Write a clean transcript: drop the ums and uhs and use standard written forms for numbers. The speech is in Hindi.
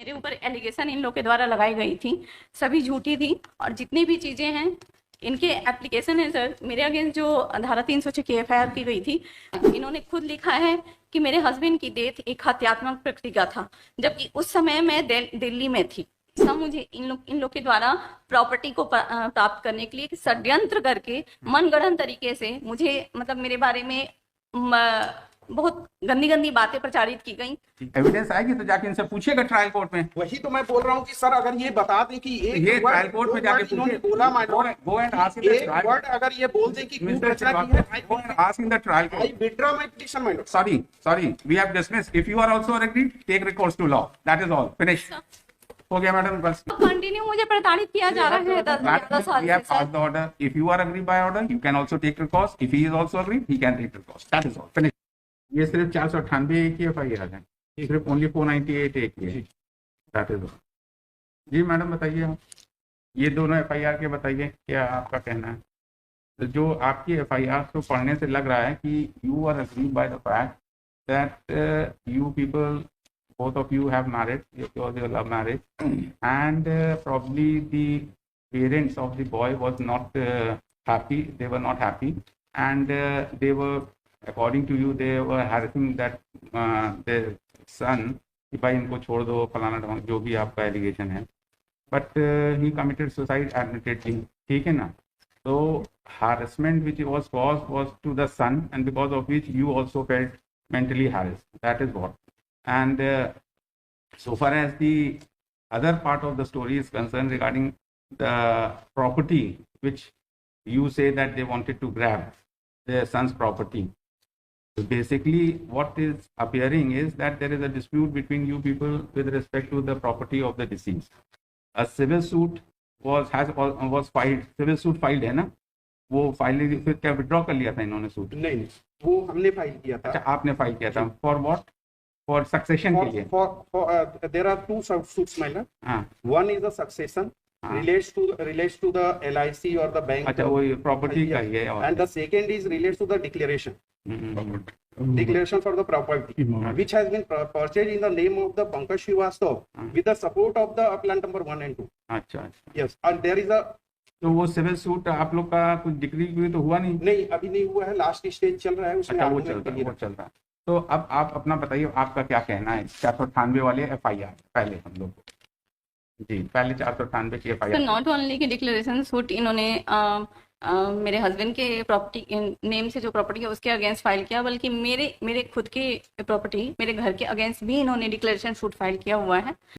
मेरे ऊपर एलिगेशन इन लोग के द्वारा लगाई गई थी, सभी झूठी थी। और जितनी भी चीज़ें हैं, इनके एप्लीकेशन है सर, मेरे अगेंस्ट जो धारा 306 की एफआईआर की गई थी, इन्होंने खुद लिखा है कि मेरे हस्बैंड की डेथ एक हत्यात्मक प्रक्रिया था, जबकि उस समय मैं दिल्ली में थी। सब मुझे इन लोग के द्वारा प्रॉपर्टी को प्राप्त करने के लिए षड्यंत्र करके मनगढ़ंत तरीके से मुझे, मतलब मेरे बारे में बहुत गंदी गंदी बातें प्रचारित की गई। एविडेंस आएगी तो जाके इनसे पूछिएगा ट्रायल कोर्ट में। वही तो मैं बोल रहा हूँ कि सर अगर ये बता दें कि एक ये ट्रायल कोर्ट में जाके इन्होंने बोला, go and ask in the एक ट्रायल वर्ड अगर ये बोल दें कि मिस्टर रचना की है, go and ask in the trial I court. withdraw my petition, my lord. Sorry, we have dismissed. If you are also agreed, take recourse to law. That is all. Finish. हो गया मैडम, बस। कंटिन्यू मुझे प्रताड़ित किया जा रहा है 10 साल We have से। passed the order. If you are agreed by order, you can also take recourse. If he is also agreed, he can take recourse. That is all. Finish. ये सिर्फ 498 की एफआईआर है, सिर्फ ओनली 498 एक की है। That is all. जी मैडम बताइए आप, ये दोनों एफआईआर के बताइए क्या आपका कहना है। तो जो आपकी एफआईआर को पढ़ने से लग रहा है कि you are agreed by the fact that you people, both of you have married, because you love marriage, and probably the parents of the boy was not happy. They were not happy, and they were, according to you, they were harassing that their son कि भाई इनको छोड़ दो, फलाना ढमाना, जो भी आपका एलिगेशन है। But he committed suicide admittedly, ठीक है ना। तो harassment which was to the son, and because of which you also felt mentally harassed. That is what. And so far as the other part of the story is concerned regarding the property which you say that they wanted to grab, their son's property, so basically what is appearing is that there is a dispute between you people with respect to the property of the deceased. A civil suit was filed, civil suit filed है ना, वो फाइल फिर क्या विड्रॉ कर लिया था इन्होंने सूट? नहीं, वो हमने फाइल किया था। अच्छा, आपने फाइल किया था। For what? फॉर सक्सेशन के लिए? There are two suits, my lord. हाँ, One is the succession, relates to the LIC or the bank. अच्छा, वो प्रॉपर्टी का ही है। और And the second is relates to the declaration. Declaration for the property, which has been purchased in the name of the Pankaj Srivastava with the support of the appellant number 1 and 2. अच्छा, Yes, and there is a, तो वो सिविल सूट आप लोग का कुछ डिग्री तो हुआ नहीं? नहीं अभी नहीं हुआ है, लास्ट स्टेज चल रहा है उसमें। अच्छा, वो चल रहा है। तो अब आप अपना बताइए, आपका क्या कहना है 498 वाले एफआईआर? पहले हम लोग जी, पहले 498 की एफआईआर। नॉट ओनली की डिक्लेरेशन सूट इन्होंने मेरे हस्बैंड के प्रॉपर्टी नेम से जो प्रॉपर्टी है उसके अगेंस्ट फाइल किया, बल्कि मेरे खुद की प्रॉपर्टी, मेरे घर के अगेंस्ट भी इन्होंने डिक्लेरेशन सूट फाइल किया हुआ है।